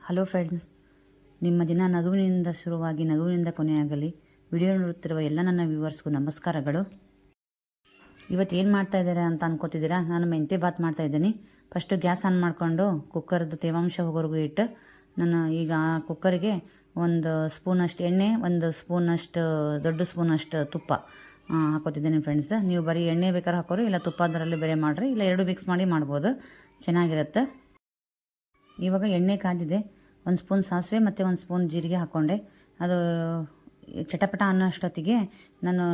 Hello friends, ನಿಮ್ಮ ದಿನ ನಗುವಿನಿಂದ ಶುರುವಾಗಿ ನಗುವಿನಿಂದ ಕೊನೆಯಾಗಲಿ. ವಿಡಿಯೋ ನೋಡುತ್ತಿರುವ ಎಲ್ಲ ನನ್ನ ವ್ಯೂವರ್ಸ್ಗೂ ನಮಸ್ಕಾರಗಳು. ಇವತ್ತು ಏನು ಮಾಡ್ತಾ ಇದ್ದೀರಾ ಅಂತ ಅನ್ಕೋತಿದ್ದೀರಾ? ನಾನು ಮೆಂತ್ಯ ಬಾತ್ ಮಾಡ್ತಾ ಇದ್ದೀನಿ. ಫಸ್ಟು ಗ್ಯಾಸ್ ಆನ್ ಮಾಡಿಕೊಂಡು ಕುಕ್ಕರ್ದು ತೇವಾಂಶ ಹೋಗೋವರೆಗೂ ಇಟ್ಟು ನಾನು ಈಗ ಕುಕ್ಕರಿಗೆ 1 ಸ್ಪೂನಷ್ಟು ಎಣ್ಣೆ, 1 ಸ್ಪೂನಷ್ಟು ದೊಡ್ಡ ಸ್ಪೂನಷ್ಟು ತುಪ್ಪ ಹಾಕೋತಿದ್ದೀನಿ ಫ್ರೆಂಡ್ಸ್. ನೀವು ಬರೀ ಎಣ್ಣೆ ಬೇಕಾದ್ರೆ ಹಾಕೋರಿ, ಇಲ್ಲ ತುಪ್ಪ ಅದರಲ್ಲಿ ಬೇರೆ ಮಾಡಿರಿ, ಇಲ್ಲ ಎರಡು ಮಿಕ್ಸ್ ಮಾಡಿ ಮಾಡ್ಬೋದು, ಚೆನ್ನಾಗಿರುತ್ತೆ. ಇವಾಗ ಎಣ್ಣೆ ಕಾದಿದೆ. 1 ಸ್ಪೂನ್ ಸಾಸಿವೆ ಮತ್ತು 1 ಸ್ಪೂನ್ ಜೀರಿಗೆ ಹಾಕ್ಕೊಂಡೆ. ಅದು ಚಟಪಟ ಅನ್ನೋಷ್ಟೊತ್ತಿಗೆ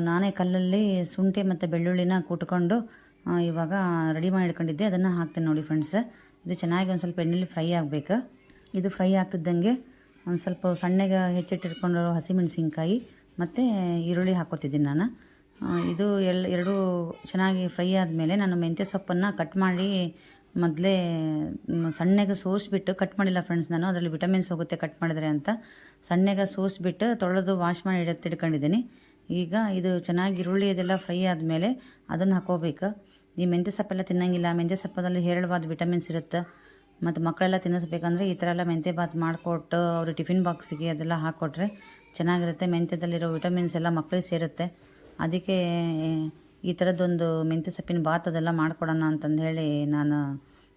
ನಾನೇ ಕಲ್ಲಲ್ಲಿ ಶುಂಠಿ ಮತ್ತು ಬೆಳ್ಳುಳ್ಳಿನ ಕುಟ್ಕೊಂಡು ಇವಾಗ ರೆಡಿ ಮಾಡಿ ಇಟ್ಕೊಂಡಿದ್ದೆ, ಅದನ್ನು ಹಾಕ್ತೇನೆ ನೋಡಿ ಫ್ರೆಂಡ್ಸ್. ಇದು ಚೆನ್ನಾಗಿ ಒಂದು ಸ್ವಲ್ಪ ಎಣ್ಣೆಲಿ ಫ್ರೈ ಆಗಬೇಕು. ಇದು ಫ್ರೈ ಆಗ್ತಿದ್ದಂಗೆ ಒಂದು ಸ್ವಲ್ಪ ಸಣ್ಣಗೆ ಹೆಚ್ಚಿಟ್ಟಿಟ್ಕೊಂಡು ಹಸಿಮೆಣಸಿನ್ಕಾಯಿ ಮತ್ತು ಈರುಳ್ಳಿ ಹಾಕ್ಕೊತಿದ್ದೀನಿ ನಾನು. ಇದು ಎರಡೂ ಚೆನ್ನಾಗಿ ಫ್ರೈ ಆದಮೇಲೆ ನಾನು ಮೆಂತ್ಯ ಸೊಪ್ಪನ್ನು ಕಟ್ ಮಾಡಿ ಮೊದಲೇ ಸಣ್ಣಗೆ ಸೋಸಿಬಿಟ್ಟು, ಕಟ್ ಮಾಡಿಲ್ಲ ಫ್ರೆಂಡ್ಸ್ ನಾನು, ಅದರಲ್ಲಿ ವಿಟಮಿನ್ಸ್ ಹೋಗುತ್ತೆ ಕಟ್ ಮಾಡಿದ್ರೆ ಅಂತ ಸಣ್ಣಗೆ ಸೋಸಿಬಿಟ್ಟು ತೊಳೆದು ವಾಶ್ ಮಾಡಿ ಇಟ್ಕೊಂಡಿದ್ದೀನಿ. ಈಗ ಇದು ಚೆನ್ನಾಗಿ ಈರುಳ್ಳಿ ಇದೆಲ್ಲ ಫ್ರೈ ಆದಮೇಲೆ ಅದನ್ನು ಹಾಕೋಬೇಕು. ಈ ಮೆಂತ್ಯ ಸೊಪ್ಪೆಲ್ಲ ತಿನ್ನಂಗಿಲ್ಲ, ಮೆಂತ್ಯ ಸೊಪ್ಪದಲ್ಲಿ ಹೇರಳವಾದ ವಿಟಮಿನ್ಸ್ ಇರುತ್ತೆ. ಮತ್ತು ಮಕ್ಕಳೆಲ್ಲ ತಿನ್ನಿಸ್ಬೇಕಂದ್ರೆ ಈ ಥರ ಎಲ್ಲ ಮೆಂತ್ಯ ಬಾತ್ ಮಾಡಿಕೊಟ್ಟು ಅವರು ಟಿಫಿನ್ ಬಾಕ್ಸಿಗೆ ಅದೆಲ್ಲ ಹಾಕ್ಕೊಟ್ರೆ ಚೆನ್ನಾಗಿರುತ್ತೆ. ಮೆಂತ್ಯದಲ್ಲಿರೋ ವಿಟಮಿನ್ಸ್ ಎಲ್ಲ ಮಕ್ಕಳಿಗೆ ಸೇರುತ್ತೆ. ಅದಕ್ಕೆ ಈ ಥರದ್ದೊಂದು ಮೆಂತ್ಯ ಸೊಪ್ಪಿನ ಬಾತ್ ಅದೆಲ್ಲ ಮಾಡ್ಕೊಡೋಣ ಅಂತಂದು ಹೇಳಿ ನಾನು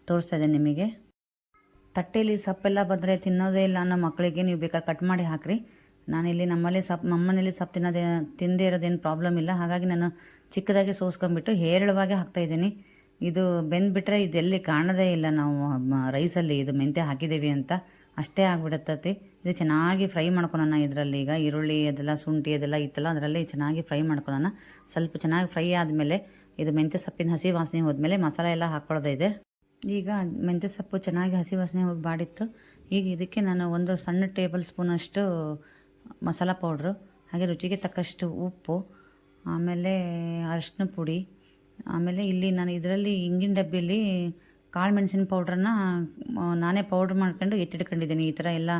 ತೋರಿಸ್ತಾ ಇದ್ದೇನೆ ನಿಮಗೆ. ತಟ್ಟೆಯಲ್ಲಿ ಸೊಪ್ಪೆಲ್ಲ ಬಂದರೆ ತಿನ್ನೋದೇ ಇಲ್ಲ ಅನ್ನೋ ಮಕ್ಕಳಿಗೆ ನೀವು ಬೇಕಾದ್ರೆ ಕಟ್ ಮಾಡಿ ಹಾಕಿರಿ. ನಾನಿಲ್ಲಿ ನಮ್ಮನೇಲಿ ಸೊಪ್ಪು ತಿಂದೇ ಇರೋದೇನು ಪ್ರಾಬ್ಲಮ್ ಇಲ್ಲ. ಹಾಗಾಗಿ ನಾನು ಚಿಕ್ಕದಾಗಿ ಸೋಸ್ಕೊಂಡ್ಬಿಟ್ಟು ಹೇರಳವಾಗಿ ಹಾಕ್ತಾಯಿದ್ದೀನಿ. ಇದು ಬೆಂದ್ಬಿಟ್ರೆ ಇದೆಲ್ಲಿ ಕಾಣೋದೇ ಇಲ್ಲ ನಾವು ರೈಸಲ್ಲಿ ಇದು ಮೆಂತ್ಯ ಹಾಕಿದ್ದೀವಿ ಅಂತ, ಅಷ್ಟೇ ಆಗಿಬಿಡುತ್ತತಿ. ಇದು ಚೆನ್ನಾಗಿ ಫ್ರೈ ಮಾಡ್ಕೊಳೋಣ ಇದರಲ್ಲಿ. ಈಗ ಈರುಳ್ಳಿ ಅದೆಲ್ಲ ಶುಂಠಿ ಅದೆಲ್ಲ ಇತ್ತಲ್ಲ, ಅದರಲ್ಲಿ ಚೆನ್ನಾಗಿ ಫ್ರೈ ಮಾಡ್ಕೊಳ್ಳೋಣ. ಸ್ವಲ್ಪ ಚೆನ್ನಾಗಿ ಫ್ರೈ ಆದಮೇಲೆ ಇದು ಮೆಂತ್ಯ ಸೊಪ್ಪಿನ ಹಸಿ ವಾಸನೆ ಹೋದ್ಮೇಲೆ ಮಸಾಲೆ ಎಲ್ಲ ಹಾಕ್ಕೊಳ್ಳೋದಿದೆ. ಈಗ ಮೆಂತ್ಯ ಸೊಪ್ಪು ಚೆನ್ನಾಗಿ ಹಸಿ ವಾಸನೆ ಹೋಗಿ ಬಾಡಿತ್ತು. ಈಗ ಇದಕ್ಕೆ ನಾನು 1 ಸಣ್ಣ ಟೇಬಲ್ ಸ್ಪೂನಷ್ಟು ಮಸಾಲ ಪೌಡ್ರು, ಹಾಗೆ ರುಚಿಗೆ ತಕ್ಕಷ್ಟು ಉಪ್ಪು, ಆಮೇಲೆ ಅರಿಶಿನ ಪುಡಿ, ಆಮೇಲೆ ಇಲ್ಲಿ ನಾನು ಇದರಲ್ಲಿ ಇಂಗಿನ ಡಬ್ಬಿಯಲ್ಲಿ ಕಾಳು ಮೆಣಸಿನ ಪೌಡ್ರನ್ನ ನಾನೇ ಪೌಡ್ರ್ ಮಾಡ್ಕೊಂಡು ಎತ್ತಿಟ್ಕೊಂಡಿದ್ದೀನಿ. ಈ ಥರ ಎಲ್ಲ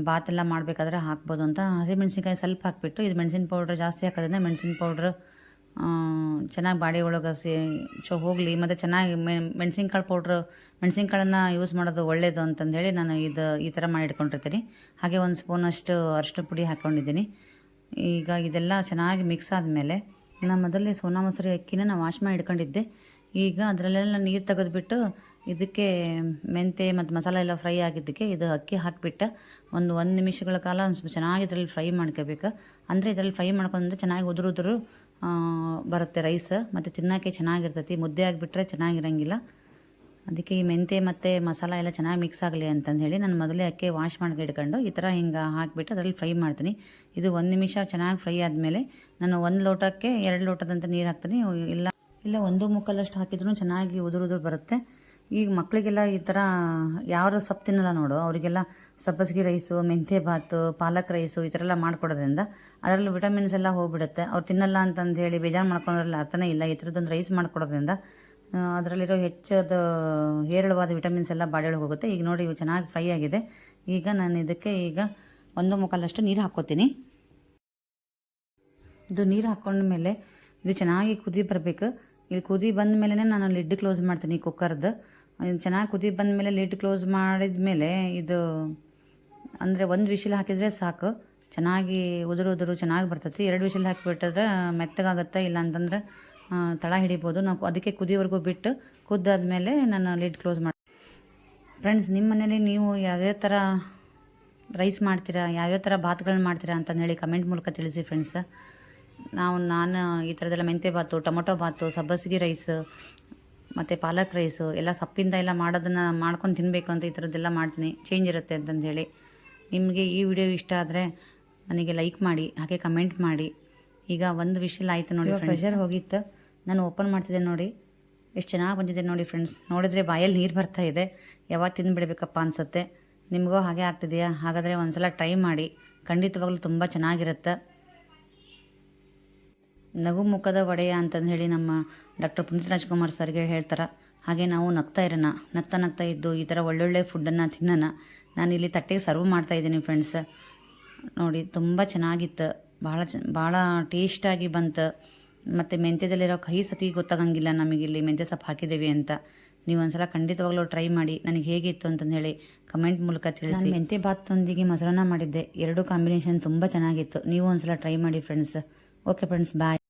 ಬಾತೆಲ್ಲ ಮಾಡಬೇಕಾದ್ರೆ ಹಾಕ್ಬೋದು ಅಂತ. ಹಸಿಮೆಣ್ಸಿನ್ಕಾಯಿ ಸ್ವಲ್ಪ ಹಾಕಿಬಿಟ್ಟು, ಇದು ಮೆಣಸಿನ ಪೌಡ್ರ್ ಜಾಸ್ತಿ ಹಾಕೋದ್ರಿಂದ ಮೆಣಸಿನ ಪೌಡ್ರ್ ಚೆನ್ನಾಗಿ ಬಾಡಿ ಒಳಗೆ ಹೋಗಲಿ, ಮತ್ತು ಚೆನ್ನಾಗಿ ಮೆಣಸಿನ್ಕಾಳನ್ನು ಯೂಸ್ ಮಾಡೋದು ಒಳ್ಳೆಯದು ಅಂತಂದೇಳಿ ನಾನು ಈ ಥರ ಮಾಡಿ ಇಟ್ಕೊಂಡಿರ್ತೀನಿ. ಹಾಗೆ 1 ಸ್ಪೂನಷ್ಟು ಅರಿಶಿನ ಪುಡಿ ಹಾಕ್ಕೊಂಡಿದ್ದೀನಿ. ಈಗ ಇದೆಲ್ಲ ಚೆನ್ನಾಗಿ ಮಿಕ್ಸ್ ಆದಮೇಲೆ ನಾನು ಮೊದಲೇ ಸೋನಾ ಮಸೂರಿ ಅಕ್ಕಿನ ನಾನು ವಾಶ್ ಮಾಡಿ ಇಟ್ಕೊಂಡಿದ್ದೆ. ಈಗ ಅದರಲ್ಲೆಲ್ಲ ನೀರು ತೆಗೆದುಬಿಟ್ಟು ಇದಕ್ಕೆ ಮೆಂತ್ಯ ಮತ್ತು ಮಸಾಲೆ ಎಲ್ಲ ಫ್ರೈ ಆಗಿದ್ದಕ್ಕೆ ಇದು ಅಕ್ಕಿ ಹಾಕಿಬಿಟ್ಟು ಒಂದು ನಿಮಿಷಗಳ ಕಾಲ ಒಂದು ಸ್ವಲ್ಪ ಚೆನ್ನಾಗಿ ಇದರಲ್ಲಿ ಫ್ರೈ ಮಾಡ್ಕೋಬೇಕು. ಅಂದರೆ ಇದರಲ್ಲಿ ಫ್ರೈ ಮಾಡ್ಕೊಂಡ್ರೆ ಚೆನ್ನಾಗಿ ಉದುರು ಬರುತ್ತೆ ರೈಸ್, ಮತ್ತು ತಿನ್ನೋಕ್ಕೆ ಚೆನ್ನಾಗಿರ್ತೈತಿ. ಮುದ್ದೆ ಆಗಿಬಿಟ್ರೆ ಚೆನ್ನಾಗಿರೋಂಗಿಲ್ಲ. ಅದಕ್ಕೆ ಈ ಮೆಂತ್ಯ ಮತ್ತು ಮಸಾಲ ಎಲ್ಲ ಚೆನ್ನಾಗಿ ಮಿಕ್ಸ್ ಆಗಲಿ ಅಂತಂದೇಳಿ ನಾನು ಮೊದಲೇ ಅಕ್ಕಿ ವಾಶ್ ಮಾಡಿ ಇಟ್ಕೊಂಡು ಈ ಥರ ಹಿಂಗೆ ಹಾಕಿಬಿಟ್ಟು ಅದರಲ್ಲಿ ಫ್ರೈ ಮಾಡ್ತೀನಿ. ಇದು 1 ನಿಮಿಷ ಚೆನ್ನಾಗಿ ಫ್ರೈ ಆದಮೇಲೆ ನಾನು 1 ಲೋಟಕ್ಕೆ 2 ಲೋಟದಂತ ನೀರು ಹಾಕ್ತೀನಿ. ಇಲ್ಲ 1 ಮುಕ್ಕಾಲಷ್ಟು ಹಾಕಿದ್ರೂ ಚೆನ್ನಾಗಿ ಉದುರು ಬರುತ್ತೆ. ಈಗ ಮಕ್ಕಳಿಗೆಲ್ಲ ಈ ಥರ ಯಾರು ಸೊಪ್ಪು ತಿನ್ನಲ್ಲ ನೋಡು, ಅವರಿಗೆಲ್ಲ ಸಬ್ಬಸಿಗೆ ರೈಸು, ಮೆಂತ್ಯ ಬಾತು, ಪಾಲಕ್ ರೈಸು ಈ ಥರ ಎಲ್ಲ ಮಾಡಿಕೊಡೋದ್ರಿಂದ ಅದರಲ್ಲಿ ವಿಟಮಿನ್ಸ್ ಎಲ್ಲ ಹೋಗ್ಬಿಡುತ್ತೆ. ಅವ್ರು ತಿನ್ನಲ್ಲ ಅಂತಂದು ಹೇಳಿ ಬೇಜಾರು ಮಾಡ್ಕೊಳೋದ್ರಲ್ಲಿ ಅರ್ಥನೇ ಇಲ್ಲ. ಈ ಥರದ್ದೊಂದು ರೈಸ್ ಮಾಡಿಕೊಡೋದ್ರಿಂದ ಅದರಲ್ಲಿರೋ ಹೆಚ್ಚದು ಹೇರಳವಾದ ವಿಟಮಿನ್ಸ್ ಎಲ್ಲ ಬಾಡಿಯೊಳಗೆ ಹೋಗುತ್ತೆ. ಈಗ ನೋಡಿ ಇವು ಚೆನ್ನಾಗಿ ಫ್ರೈ ಆಗಿದೆ. ಈಗ ನಾನು ಇದಕ್ಕೆ ಈಗ 1 ಮುಕ್ಕಾಲಷ್ಟು ನೀರು ಹಾಕ್ಕೋತೀನಿ. ಇದು ನೀರು ಹಾಕ್ಕೊಂಡ್ಮೇಲೆ ಇದು ಚೆನ್ನಾಗಿ ಕುದಿ ಬರಬೇಕು. ಇಲ್ಲಿ ಕುದಿ ಬಂದ ಮೇಲೆ ನಾನು ಲಿಡ್ ಕ್ಲೋಸ್ ಮಾಡ್ತೀನಿ ಕುಕ್ಕರ್ದು. ಚೆನ್ನಾಗಿ ಕುದಿ ಬಂದ ಮೇಲೆ ಲಿಡ್ ಕ್ಲೋಸ್ ಮಾಡಿದ ಮೇಲೆ ಇದು ಅಂದರೆ 1 ವಿಶಿಲ್ ಹಾಕಿದರೆ ಸಾಕು, ಚೆನ್ನಾಗಿ ಉದುರು ಚೆನ್ನಾಗಿ ಬರ್ತೈತಿ. 2 ವಿಶಿಲ್ ಹಾಕಿಬಿಟ್ಟಿದ್ರೆ ಮೆತ್ತಗಾಗುತ್ತೆ, ಇಲ್ಲ ಅಂತಂದ್ರೆ ತಳ ಹಿಡಿಬೋದು. ನಾವು ಅದಕ್ಕೆ ಕುದಿವರೆಗೂ ಬಿಟ್ಟು ಕುದ್ದಾದ್ಮೇಲೆ ನಾನು ಲಿಡ್ ಕ್ಲೋಸ್ ಮಾಡಿ. ಫ್ರೆಂಡ್ಸ್, ನಿಮ್ಮ ಮನೇಲಿ ನೀವು ಯಾವ್ಯಾವ ಥರ ರೈಸ್ ಮಾಡ್ತೀರಾ, ಯಾವ್ಯಾವ ಥರ ಬಾತ್ಗಳನ್ನ ಮಾಡ್ತೀರಾ ಅಂತಂದೇಳಿ ಕಮೆಂಟ್ ಮೂಲಕ ತಿಳಿಸಿ ಫ್ರೆಂಡ್ಸ್. ನಾನು ಈ ಥರದ್ದೆಲ್ಲ ಮೆಂತ್ಯ ಬಾತು, ಟೊಮೊಟೊ ಬಾತು, ಸಬ್ಬಸಿಗೆ ರೈಸು ಮತ್ತು ಪಾಲಕ್ ರೈಸು ಎಲ್ಲ ಸೊಪ್ಪಿಂದ ಎಲ್ಲ ಮಾಡೋದನ್ನು ಮಾಡ್ಕೊಂಡು ತಿನ್ನಬೇಕು ಅಂತ ಈ ಥರದ್ದೆಲ್ಲ ಮಾಡ್ತೀನಿ, ಚೇಂಜ್ ಇರುತ್ತೆ ಅಂತಂದೇಳಿ. ನಿಮಗೆ ಈ ವಿಡಿಯೋ ಇಷ್ಟ ಆದರೆ ನನಗೆ ಲೈಕ್ ಮಾಡಿ, ಹಾಗೆ ಕಮೆಂಟ್ ಮಾಡಿ. ಈಗ 1 ವಿಶಿಲ್ ಆಯಿತು ನೋಡಿ, ಪ್ರೆಷರ್ ಹೋಗಿತ್ತು. ನಾನು ಓಪನ್ ಮಾಡ್ತಿದ್ದೆ ನೋಡಿ, ಎಷ್ಟು ಚೆನ್ನಾಗಿ ಬಂದಿದೆ ನೋಡಿ ಫ್ರೆಂಡ್ಸ್. ನೋಡಿದ್ರೆ ಬಾಯಲ್ಲಿ ನೀರು ಬರ್ತಾಯಿದೆ, ಯಾವಾಗ ತಿಂದುಬಿಡ್ಬೇಕಪ್ಪ ಅನಿಸುತ್ತೆ. ನಿಮಗೂ ಹಾಗೆ ಆಗ್ತಿದೆಯಾ? ಹಾಗಾದರೆ ಒಂದು ಸಲ ಟ್ರೈ ಮಾಡಿ, ಖಂಡಿತವಾಗ್ಲೂ ತುಂಬ ಚೆನ್ನಾಗಿರುತ್ತೆ. ನಗು ಮುಖದ ಒಡೆಯ ಅಂತಂದು ಹೇಳಿ ನಮ್ಮ ಡಾಕ್ಟರ್ ಪುನೀತ್ ರಾಜ್ಕುಮಾರ್ ಸರ್ಗೆ ಹೇಳ್ತಾರೆ. ಹಾಗೆ ನಾವು ನಗ್ತಾ ಇರೋಣ, ನಗ್ತಾ ಇದ್ದು ಈ ಥರ ಒಳ್ಳೊಳ್ಳೆ ಫುಡ್ಡನ್ನು ತಿನ್ನೋಣ. ನಾನಿಲ್ಲಿ ತಟ್ಟೆಗೆ ಸರ್ವ್ ಮಾಡ್ತಾಯಿದ್ದೀನಿ ಫ್ರೆಂಡ್ಸ್. ನೋಡಿ ತುಂಬ ಚೆನ್ನಾಗಿತ್ತು, ಭಾಳ ಟೇಸ್ಟಾಗಿ ಬಂತು. ಮತ್ತು ಮೆಂತ್ಯದಲ್ಲಿರೋ ಕಹಿ ಸತಿ ಗೊತ್ತಾಗಂಗಿಲ್ಲ ನಮಗಿಲ್ಲಿ ಮೆಂತ್ಯ ಸೊಪ್ಪು ಹಾಕಿದ್ದೀವಿ ಅಂತ. ನೀವು ಒಂದ್ಸಲ ಖಂಡಿತವಾಗ್ಲೂ ಟ್ರೈ ಮಾಡಿ ನನಗೆ ಹೇಗಿತ್ತು ಅಂತಂದು ಹೇಳಿ ಕಮೆಂಟ್ ಮೂಲಕ ತಿಳಿಸಿ. ನಾನು ಮೆಂತೆ ಭಾತೊಂದಿಗೆ ಮೊಸರನ್ನ ಮಾಡಿದ್ದೆ, ಎರಡು ಕಾಂಬಿನೇಷನ್ ತುಂಬ ಚೆನ್ನಾಗಿತ್ತು. ನೀವು ಒಂದ್ಸಲ ಟ್ರೈ ಮಾಡಿ ಫ್ರೆಂಡ್ಸ್. ಓಕೆ ಫ್ರೆಂಡ್ಸ್, ಬಾಯ್.